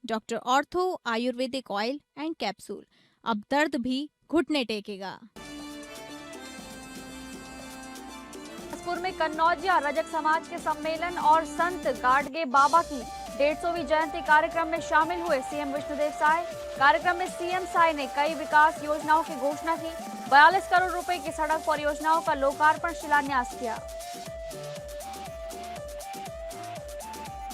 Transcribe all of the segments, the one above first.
Doctor ortho Ayurvedic oil and capsule. अब दर्द भी घुटने टेकेगा। बिलासपुर में कन्नौजिया रजक समाज के सम्मेलन और संत गाडगे बाबा की 150वीं जयंती कार्यक्रम में शामिल हुए सीएम विष्णुदेव साय। कार्यक्रम में सीएम साय ने कई विकास योजनाओं की घोषणा की। 42 करोड़ रुपए की सड़क परियोजनाओं का लोकार्पण शिलान्यास किया।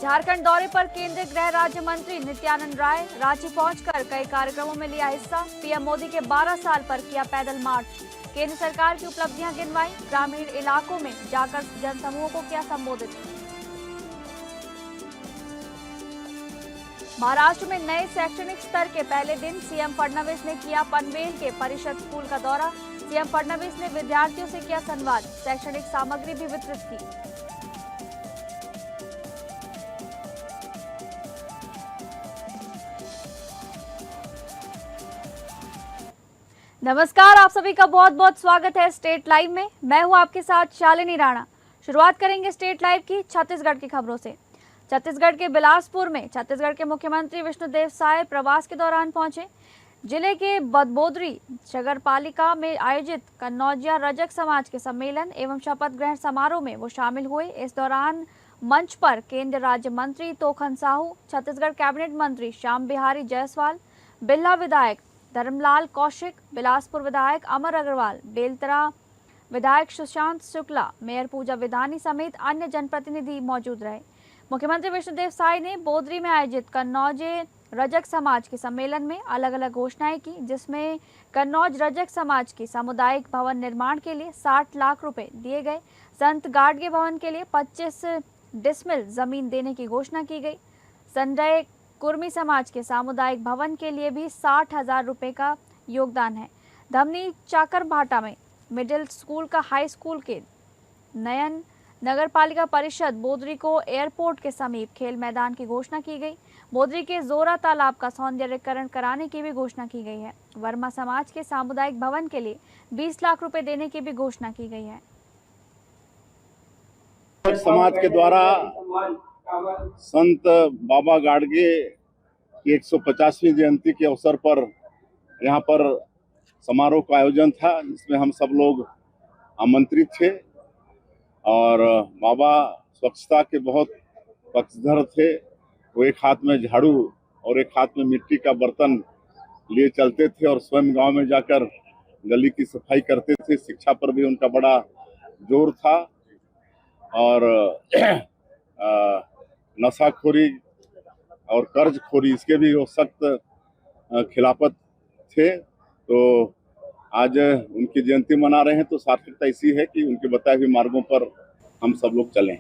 झारखंड दौरे पर केंद्रीय गृह राज्य मंत्री नित्यानंद राय रांची पहुंचकर कई कार्यक्रमों में लिया हिस्सा। पीएम मोदी के 12 साल पर किया पैदल मार्च। केंद्र सरकार की उपलब्धियां गिनवाई। ग्रामीण इलाकों में जाकर जनसमूहों को किया संबोधित। महाराष्ट्र में नए शैक्षणिक स्तर के पहले दिन सीएम फडणवीस ने किया पनवेल के परिषद स्कूल का दौरा। सीएम फडणवीस ने विद्यार्थियों से किया संवाद। शैक्षणिक सामग्री भी वितरित की। नमस्कार, आप सभी का बहुत बहुत स्वागत है स्टेट लाइव में। मैं हूं आपके साथ शालिनी राणा। शुरुआत करेंगे स्टेट लाइव की छत्तीसगढ़ की खबरों से। छत्तीसगढ़ के बिलासपुर में छत्तीसगढ़ के मुख्यमंत्री विष्णुदेव साय प्रवास के दौरान पहुंचे। जिले के बदबोदरी नगरपालिका में आयोजित कन्नौजिया रजक समाज के सम्मेलन एवं शपथ ग्रहण समारोह में वो शामिल हुए। इस दौरान मंच पर केंद्रीय राज्य मंत्री तोखन साहू, छत्तीसगढ़ कैबिनेट मंत्री श्याम बिहारी जायसवाल, बिल्हा विधायक धर्मलाल कौशिक, बिलासपुर विधायक अमर अग्रवाल, बेलतरा विधायक सुशांत शुक्ला, मेयर पूजा विधानी समेत अन्य जनप्रतिनिधि मौजूद रहे। मुख्यमंत्री विष्णुदेव साय ने बोदरी में आयोजित कन्नौजे रजक समाज के सम्मेलन में अलग अलग घोषणाएं की, जिसमें कन्नौज रजक समाज की सामुदायिक भवन निर्माण के लिए 60 लाख रुपए दिए गए। संत गाडगे भवन के लिए 25 डिसमिल जमीन देने की घोषणा की गई। संजय कुर्मी समाज के सामुदायिक भवन के लिए भी 60,000 रुपए का योगदान है। धमनी चाकर भाटा में मिडिल स्कूल का हाई स्कूल के नयन नगर पालिका परिषद बोदरी को एयरपोर्ट के समीप खेल मैदान की घोषणा की गई। बोदरी के जोरा तालाब का सौंदर्यीकरण कराने की भी घोषणा की गई है। वर्मा समाज के सामुदायिक भवन के लिए 20 लाख रुपए देने की भी घोषणा की गई है। समाज के द्वारा संत बाबा गाडगे की 150वीं जयंती के अवसर पर यहाँ पर समारोह का आयोजन था, जिसमें हम सब लोग आमंत्रित थे। और बाबा स्वच्छता के बहुत पक्षधर थे। वो एक हाथ में झाड़ू और एक हाथ में मिट्टी का बर्तन लिए चलते थे और स्वयं गांव में जाकर गली की सफाई करते थे। शिक्षा पर भी उनका बड़ा जोर था और नशाखोरी और कर्जखोरी इसके भी वो सख्त खिलाफत थे। तो आज उनकी जयंती मना रहे हैं, तो सार्थकता इसी है कि उनके बताए हुए मार्गों पर हम सब लोग चलें।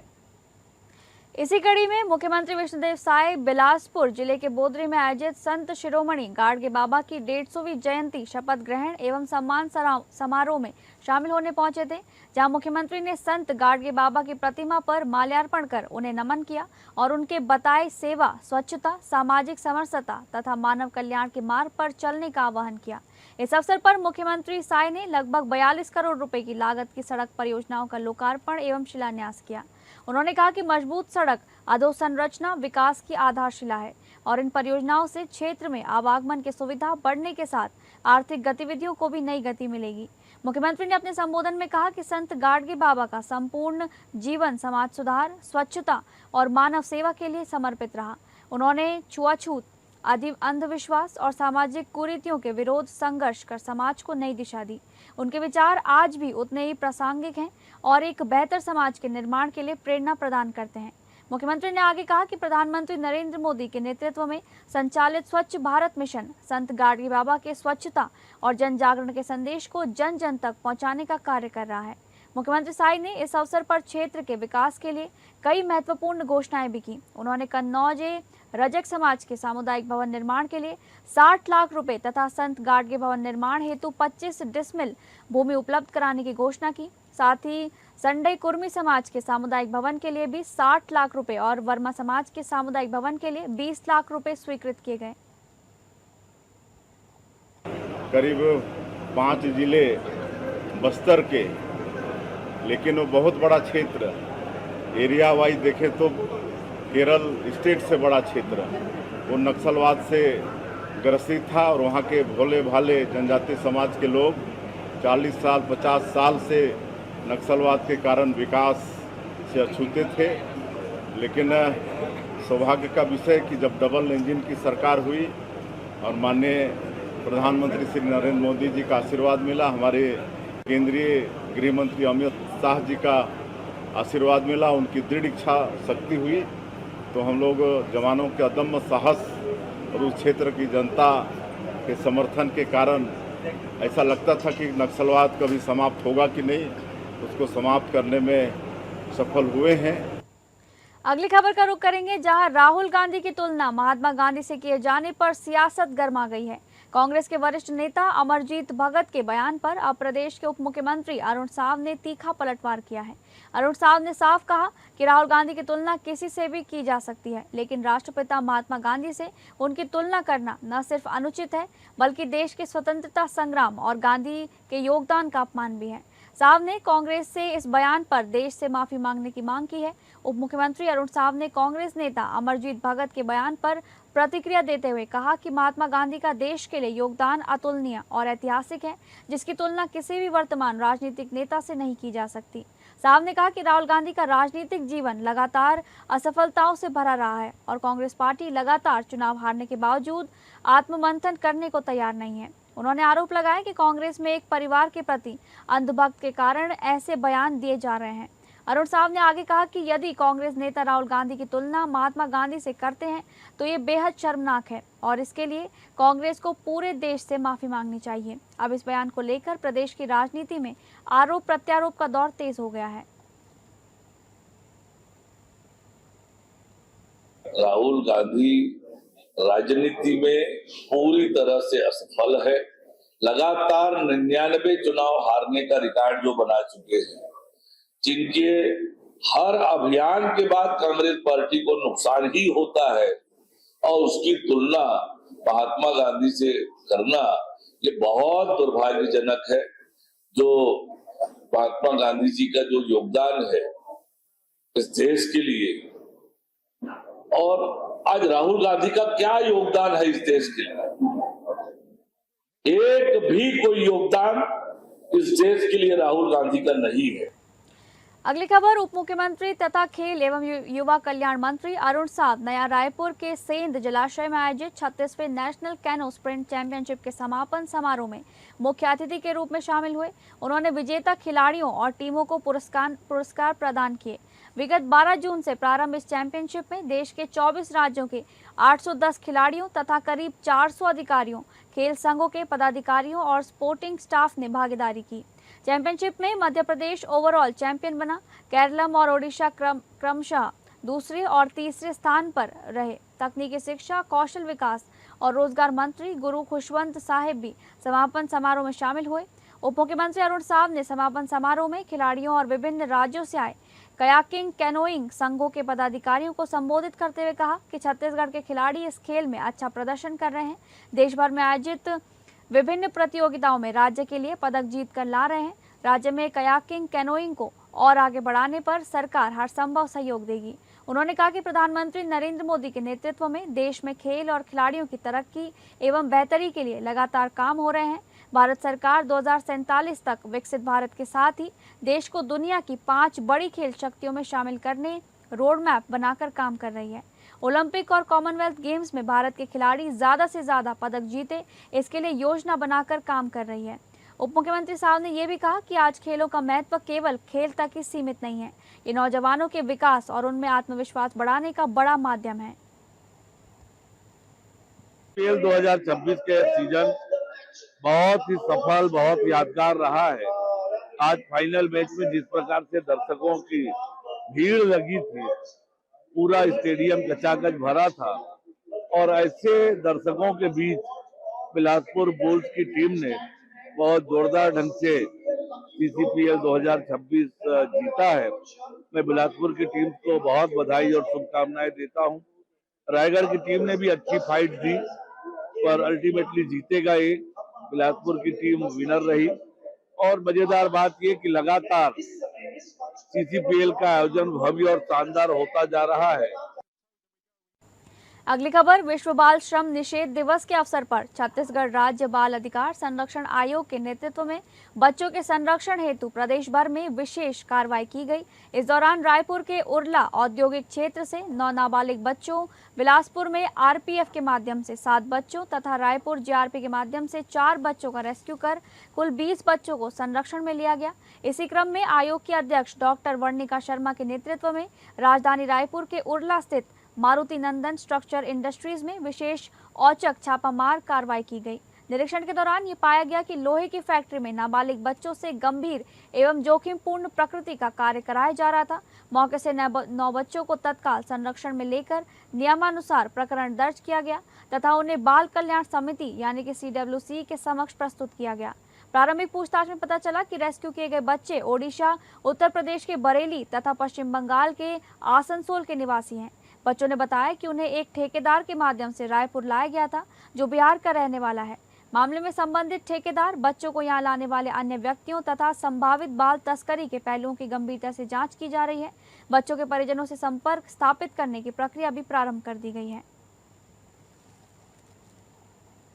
इसी कड़ी में मुख्यमंत्री विष्णुदेव साय बिलासपुर जिले के बोदरी में आयोजित संत शिरोमणि गाडगे बाबा की 150वीं जयंती शपथ ग्रहण एवं सम्मान समारोह में शामिल होने पहुंचे थे, जहां मुख्यमंत्री ने संत गाडगे बाबा की प्रतिमा पर माल्यार्पण कर उन्हें नमन किया और उनके बताए सेवा, स्वच्छता, सामाजिक समरसता तथा मानव कल्याण के मार्ग पर चलने का आह्वान किया। इस अवसर पर मुख्यमंत्री साय ने लगभग 42 करोड़ रुपए की लागत की सड़क परियोजनाओं का लोकार्पण एवं शिलान्यास किया। उन्होंने कहा कि मजबूत सड़क अधोसंरचना विकास की आधारशिला है और इन परियोजनाओं से क्षेत्र में आवागमन की सुविधा बढ़ने के साथ आर्थिक गतिविधियों को भी नई गति मिलेगी। मुख्यमंत्री ने अपने संबोधन में कहा कि संत गाडगे बाबा का संपूर्ण जीवन समाज सुधार, स्वच्छता और मानव सेवा के लिए समर्पित रहा। उन्होंने छुआछूत, अंधविश्वास और सामाजिक कुरीतियों के विरोध संघर्ष कर समाज को नई दिशा दी। उनके विचार आज भी उतने ही प्रासंगिक हैं और एक बेहतर समाज के निर्माण के लिए प्रेरणा प्रदान करते हैं। मुख्यमंत्री ने आगे कहा कि प्रधानमंत्री नरेंद्र मोदी के नेतृत्व में संचालित स्वच्छ भारत मिशन संत गाडगे बाबा के स्वच्छता और जन जागरण के संदेश को जन जन तक पहुंचाने का कार्य कर रहा है। मुख्यमंत्री साय ने इस अवसर पर क्षेत्र के विकास के लिए कई महत्वपूर्ण घोषणाएं भी की। उन्होंने कन्नौजे रजक समाज के सामुदायिक भवन निर्माण के लिए 60 लाख रुपए तथा संत गाडगे भवन निर्माण हेतु 25 डिसमिल भूमि उपलब्ध कराने की घोषणा की। साथ ही संडई कुर्मी समाज के सामुदायिक भवन के लिए भी 60 लाख रुपए और वर्मा समाज के सामुदायिक भवन के लिए 20 लाख रुपए स्वीकृत किए गए। करीब 5 जिले बस्तर के, लेकिन वो बहुत बड़ा क्षेत्र एरिया वाइज देखें तो केरल स्टेट से बड़ा क्षेत्र वो नक्सलवाद से ग्रसित था और वहाँ के भोले भाले जनजातीय समाज के लोग 40 साल 50 साल से नक्सलवाद के कारण विकास से अछूते थे। लेकिन सौभाग्य का विषय कि जब डबल इंजन की सरकार हुई और माननीय प्रधानमंत्री श्री नरेंद्र मोदी जी का आशीर्वाद मिला, हमारे केंद्रीय गृह मंत्री अमित शाह जी का आशीर्वाद मिला, उनकी दृढ़ इच्छा शक्ति हुई, तो हम लोग जवानों के अदम्य साहस और उस क्षेत्र की जनता के समर्थन के कारण ऐसा लगता था कि नक्सलवाद कभी समाप्त होगा कि नहीं, उसको समाप्त करने में सफल हुए हैं। अगली खबर का रुख करेंगे, जहां राहुल गांधी की तुलना महात्मा गांधी से किए जाने पर सियासत गर्मा गई है। कांग्रेस के वरिष्ठ नेता अमरजीत भगत के बयान पर अब प्रदेश के उप मुख्यमंत्री अरुण साव ने तीखा पलटवार किया है। अरुण साव ने साफ कहा कि राहुल गांधी की तुलना किसी से भी की जा सकती है, लेकिन राष्ट्रपिता महात्मा गांधी से उनकी तुलना करना न सिर्फ अनुचित है, बल्कि देश के स्वतंत्रता संग्राम और गांधी के योगदान का अपमान भी है। साव ने कांग्रेस से इस बयान पर देश से माफी मांगने की मांग की है। उप मुख्यमंत्री अरुण साव ने कांग्रेस नेता अमरजीत भगत के बयान पर प्रतिक्रिया देते हुए कहा कि महात्मा गांधी का देश के लिए योगदान अतुलनीय और ऐतिहासिक है, जिसकी तुलना किसी भी वर्तमान राजनीतिक नेता से नहीं की जा सकती। साव ने कहा कि राहुल गांधी का राजनीतिक जीवन लगातार असफलताओं से भरा रहा है और कांग्रेस पार्टी लगातार चुनाव हारने के बावजूद आत्ममंथन करने को तैयार नहीं है। उन्होंने आरोप लगाया कि कांग्रेस में एक परिवार के प्रति अंधभक्त के कारण ऐसे बयान दिए जा रहे हैं। अरुण साव ने आगे कहा कि यदि कांग्रेस नेता राहुल गांधी की तुलना महात्मा गांधी से करते हैं तो ये बेहद शर्मनाक है और इसके लिए कांग्रेस को पूरे देश से माफी मांगनी चाहिए। अब इस बयान को लेकर प्रदेश की राजनीति में आरोप प्रत्यारोप का दौर तेज हो गया है। राहुल गांधी राजनीति में पूरी तरह से असफल है। लगातार 99 चुनाव हारने का रिकॉर्ड जो बना चुके हैं, जिनके हर अभियान के बाद कांग्रेस पार्टी को नुकसान ही होता है, और उसकी तुलना महात्मा गांधी से करना ये बहुत दुर्भाग्यजनक है। जो महात्मा गांधी जी का जो योगदान है इस देश के लिए, और आज राहुल गांधी का क्या योगदान है इस देश के लिए, एक भी कोई योगदान इस देश के लिए राहुल गांधी का नहीं है। अगली खबर, उप मुख्यमंत्री तथा खेल एवं युवा कल्याण मंत्री अरुण साव नया रायपुर के सेंध जलाशय में आयोजित 36वें नेशनल कैनो स्प्रिंट चैंपियनशिप के समापन समारोह में मुख्य अतिथि के रूप में शामिल हुए। उन्होंने विजेता खिलाड़ियों और टीमों को पुरस्कार प्रदान किए। विगत 12 जून से प्रारंभ इस चैंपियनशिप में देश के 24 राज्यों के 810 खिलाड़ियों तथा करीब 400 अधिकारियों, खेल संघों के पदाधिकारियों और स्पोर्टिंग स्टाफ ने भागीदारी की। चैंपियनशिप में मध्य प्रदेश ओवरऑल चैंपियन बना। केरलम और ओडिशा क्रमशः दूसरे और तीसरे स्थान पर रहे। तकनीकी शिक्षा, कौशल विकास और रोजगार मंत्री गुरु खुशवंत साहिब भी समापन समारोह में शामिल हुए। उप मुख्यमंत्री अरुण साव ने समापन समारोह में खिलाड़ियों और विभिन्न राज्यों से आए कयाकिंग कैनोइंग संघों के पदाधिकारियों को संबोधित करते हुए कहा कि छत्तीसगढ़ के खिलाड़ी इस खेल में अच्छा प्रदर्शन कर रहे हैं। देश भर में आयोजित विभिन्न प्रतियोगिताओं में राज्य के लिए पदक जीत कर ला रहे हैं। राज्य में कयाकिंग कैनोइंग को और आगे बढ़ाने पर सरकार हर संभव सहयोग देगी। उन्होंने कहा कि प्रधानमंत्री नरेंद्र मोदी के नेतृत्व में देश में खेल और खिलाड़ियों की तरक्की एवं बेहतरी के लिए लगातार काम हो रहे हैं। भारत सरकार 2047 तक विकसित भारत के साथ ही देश को दुनिया की 5 बड़ी खेल शक्तियों में शामिल करने रोड मैप बनाकर काम कर रही है। ओलंपिक और कॉमनवेल्थ गेम्स में भारत के खिलाड़ी ज्यादा से ज्यादा पदक जीते, इसके लिए योजना बनाकर काम कर रही है। उप मुख्यमंत्री साहब ने यह भी कहा कि आज खेलों का महत्व केवल खेल तक ही सीमित नहीं है, ये नौजवानों के विकास और उनमें आत्मविश्वास बढ़ाने का बड़ा माध्यम है। खेल 2026 के सीजन बहुत ही सफल, बहुत यादगार रहा है। आज फाइनल मैच में जिस प्रकार से दर्शकों की भीड़ लगी थी, पूरा स्टेडियम कचाकच भरा था, और ऐसे दर्शकों के बीच बिलासपुर बुल्स की टीम ने बहुत जोरदार ढंग से CCPL 2026 जीता है। मैं बिलासपुर की टीम को बहुत बधाई और शुभकामनाएं देता हूं। रायगढ़ की टीम ने भी अच्छी फाइट दी, पर अल्टीमेटली जीतेगा ये। बिलासपुर की टीम विनर रही। और मजेदार बात ये कि लगातार CCPL का आयोजन भव्य और शानदार होता जा रहा है। अगली खबर, विश्व बाल श्रम निषेध दिवस के अवसर पर छत्तीसगढ़ राज्य बाल अधिकार संरक्षण आयोग के नेतृत्व में बच्चों के संरक्षण हेतु प्रदेश भर में विशेष कार्रवाई की गई। इस दौरान रायपुर के उरला औद्योगिक क्षेत्र से 9 नाबालिग बच्चों, बिलासपुर में आरपीएफ के माध्यम से 7 बच्चों तथा रायपुर जीआरपी के माध्यम से 4 बच्चों का रेस्क्यू कर कुल 20 बच्चों को संरक्षण में लिया गया। इसी क्रम में आयोग की अध्यक्ष डॉक्टर वर्णिका शर्मा के नेतृत्व में राजधानी रायपुर के उरला स्थित मारुति नंदन स्ट्रक्चर इंडस्ट्रीज में विशेष औचक छापामार कार्रवाई की गई। निरीक्षण के दौरान ये पाया गया कि लोहे की फैक्ट्री में नाबालिग बच्चों से गंभीर एवं जोखिमपूर्ण प्रकृति का कार्य कराया जा रहा था। मौके से 9 बच्चों को तत्काल संरक्षण में लेकर नियमानुसार प्रकरण दर्ज किया गया तथा उन्हें बाल कल्याण समिति यानी कि CWC के समक्ष प्रस्तुत किया गया। प्रारंभिक पूछताछ में पता चला कि रेस्क्यू किए गए बच्चे ओडिशा, उत्तर प्रदेश के बरेली तथा पश्चिम बंगाल के आसनसोल के निवासी हैं। बच्चों ने बताया कि उन्हें एक ठेकेदार के माध्यम से रायपुर लाया गया था, जो बिहार का रहने वाला है। मामले में संबंधित ठेकेदार बच्चों को यहां लाने वाले अन्य व्यक्तियों तथा संभावित बाल तस्करी के पहलुओं की गंभीरता से जांच की जा रही है। बच्चों के परिजनों से संपर्क स्थापित करने की प्रक्रिया भी प्रारंभ कर दी गई है।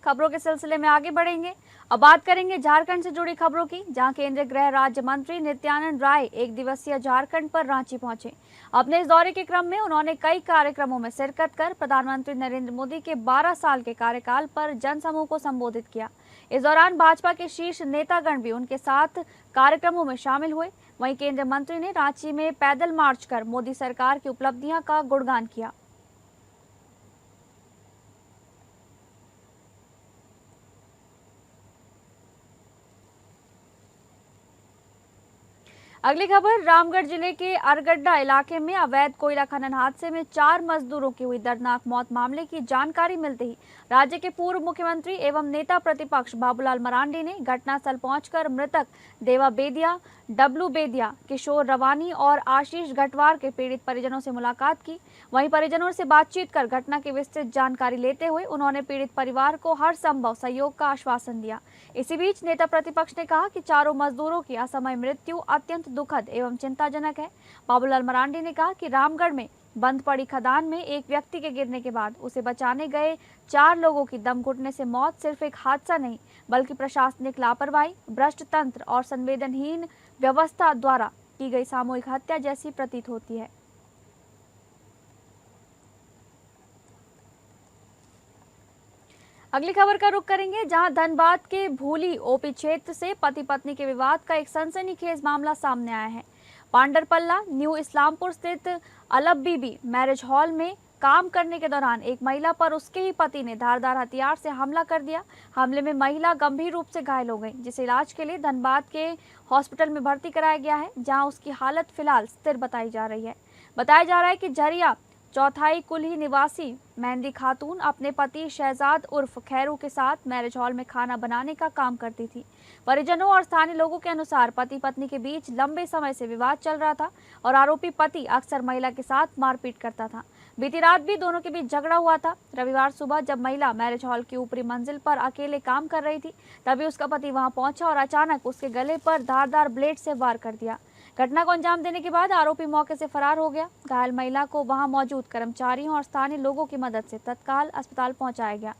खबरों के सिलसिले में आगे बढ़ेंगे। अब बात करेंगे झारखंड से जुड़ी खबरों की, जहां केंद्रीय गृह राज्य मंत्री नित्यानंद राय 1 दिवसीय झारखंड पर रांची पहुंचे। अपने इस दौरे के क्रम में उन्होंने कई कार्यक्रमों में शिरकत कर प्रधानमंत्री नरेंद्र मोदी के 12 साल के कार्यकाल पर जनसमूह को संबोधित किया। इस दौरान भाजपा के शीर्ष नेतागण भी उनके साथ कार्यक्रमों में शामिल हुए। वहीं केंद्रीय मंत्री ने रांची में पैदल मार्च कर मोदी सरकार की उपलब्धियां का गुणगान किया। अगली खबर, रामगढ़ जिले के अरगड्डा इलाके में अवैध कोयला खनन हादसे में 4 मजदूरों की हुई दर्दनाक मौत मामले की जानकारी मिलते ही राज्य के पूर्व मुख्यमंत्री एवं नेता प्रतिपक्ष बाबूलाल मरांडी ने घटनास्थल पहुंचकर मृतक देवा बेदिया, डब्लू बेदिया, किशोर रवानी और आशीष घटवार के पीड़ित परिजनों से मुलाकात की। वहीं परिजनों से बातचीत कर घटना की विस्तृत जानकारी लेते हुए उन्होंने पीड़ित परिवार को हर संभव सहयोग का आश्वासन दिया। इसी बीच नेता प्रतिपक्ष ने कहा कि चारों मजदूरों की असमय मृत्यु अत्यंत दुखद एवं चिंताजनक है। बाबूलाल मरांडी ने कहा कि रामगढ़ में बंद पड़ी खदान में एक व्यक्ति के गिरने के बाद उसे बचाने गए 4 लोगों की दम घुटने से मौत सिर्फ एक हादसा नहीं, बल्कि प्रशासनिक लापरवाही, भ्रष्ट तंत्र और संवेदनहीन व्यवस्था द्वारा की गई सामूहिक हत्या जैसी प्रतीत होती है। अगली खबर का रुख करेंगे, जहां धनबाद के भूली ओपी क्षेत्र से पति पत्नी के विवाद का एक सनसनीखेज मामला सामने आया है। पांडरपल्ला न्यू इस्लामपुर स्थित अलब बीबी मैरिज हॉल में काम करने के दौरान एक महिला पर उसके ही पति ने धारदार हथियार से हमला कर दिया। हमले में महिला गंभीर रूप से घायल हो गई, जिसे इलाज के लिए धनबाद के हॉस्पिटल में भर्ती कराया गया है, जहां उसकी हालत फिलहाल स्थिर बताई जा रही है। बताया जा रहा है कि झरिया चौथाई कुल्ही निवासी मेहंदी खातून अपने पति शहजाद उर्फ खैरू के साथ मैरिज हॉल में खाना बनाने का काम करती थी। परिजनों और स्थानीय लोगों के अनुसार पति पत्नी के बीच लंबे समय से विवाद चल रहा था और आरोपी पति अक्सर महिला के साथ मारपीट करता था। बीती रात भी दोनों के बीच झगड़ा हुआ था। रविवार सुबह जब महिला मैरिज हॉल की ऊपरी मंजिल पर अकेले काम कर रही थी, तभी उसका पति वहां पहुंचा और अचानक उसके गले पर धारदार ब्लेड से वार कर दिया। घटना को अंजाम देने के बाद आरोपी मौके से फरार हो गया। घायल महिला को वहां मौजूद कर्मचारियों और स्थानीय लोगों की मदद से तत्काल अस्पताल पहुंचाया गया।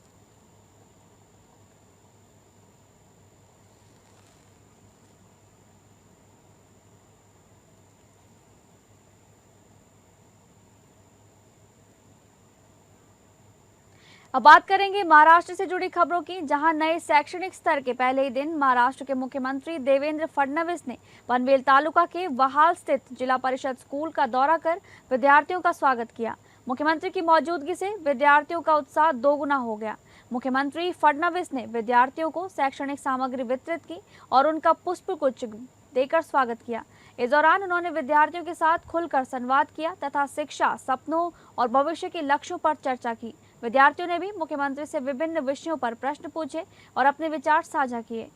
अब बात करेंगे महाराष्ट्र से जुड़ी खबरों की, जहां नए शैक्षणिक स्तर के पहले ही दिन महाराष्ट्र के मुख्यमंत्री देवेंद्र फडणवीस ने पनवेल तालुका के वहाल स्थित जिला परिषद स्कूल का दौरा कर विद्यार्थियों का स्वागत किया। मुख्यमंत्री की मौजूदगी से विद्यार्थियों का उत्साह दोगुना हो गया। मुख्यमंत्री फडणवीस ने विद्यार्थियों को शैक्षणिक सामग्री वितरित की और उनका पुष्पगुच्छ देकर स्वागत किया। इस दौरान उन्होंने विद्यार्थियों के साथ खुलकर संवाद किया तथा शिक्षा, सपनों और भविष्य के लक्ष्यों पर चर्चा की। विद्यार्थियों ने भी मुख्यमंत्री से विभिन्न विषयों पर प्रश्न पूछे और अपने विचार साझा किए।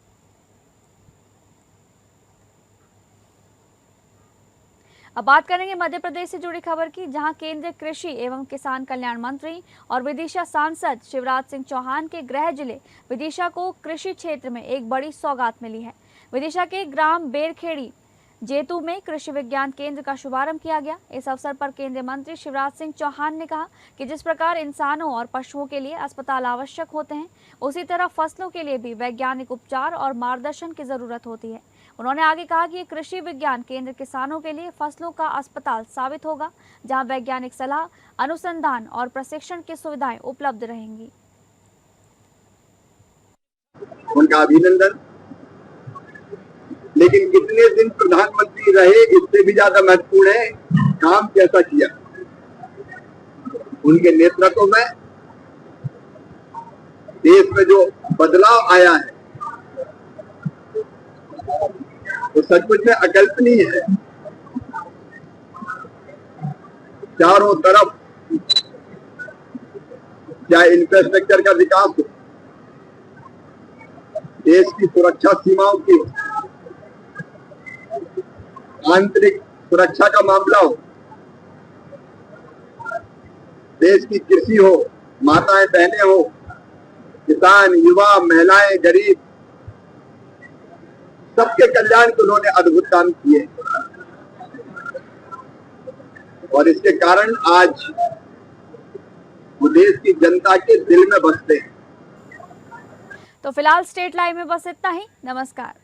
अब बात करेंगे मध्य प्रदेश से जुड़ी खबर की, जहां केंद्रीय कृषि एवं किसान कल्याण मंत्री और विदिशा सांसद शिवराज सिंह चौहान के गृह जिले विदिशा को कृषि क्षेत्र में एक बड़ी सौगात मिली है। विदिशा के ग्राम बेरखेड़ी जेतू में कृषि विज्ञान केंद्र का शुभारंभ किया गया। इस अवसर पर केंद्रीय मंत्री शिवराज सिंह चौहान ने कहा कि जिस प्रकार इंसानों और पशुओं के लिए अस्पताल आवश्यक होते हैं, उसी तरह फसलों के लिए भी वैज्ञानिक उपचार और मार्गदर्शन की जरूरत होती है। उन्होंने आगे कहा कि कृषि विज्ञान केंद्र किसानों के लिए फसलों का अस्पताल साबित होगा, जहां वैज्ञानिक सलाह, अनुसंधान और प्रशिक्षण की सुविधाएं उपलब्ध रहेंगी। उनका अभिनंदन। लेकिन कितने दिन प्रधानमंत्री रहे, इससे भी ज्यादा महत्वपूर्ण है काम कैसा किया। उनके नेतृत्व में देश में जो बदलाव आया है वो सचमुच में अकल्पनीय है। चारों तरफ चाहे इंफ्रास्ट्रक्चर का विकास हो, देश की सुरक्षा सीमाओं की हो, आंतरिक सुरक्षा का मामला हो, देश की कृषि हो, माताएं बहनें हो, किसान, युवा, महिलाएं, गरीब, सबके कल्याण के उन्होंने अद्भुत काम किए और इसके कारण आज वो देश की जनता के दिल में बसते हैं। तो फिलहाल स्टेट लाइव में बस इतना ही। नमस्कार।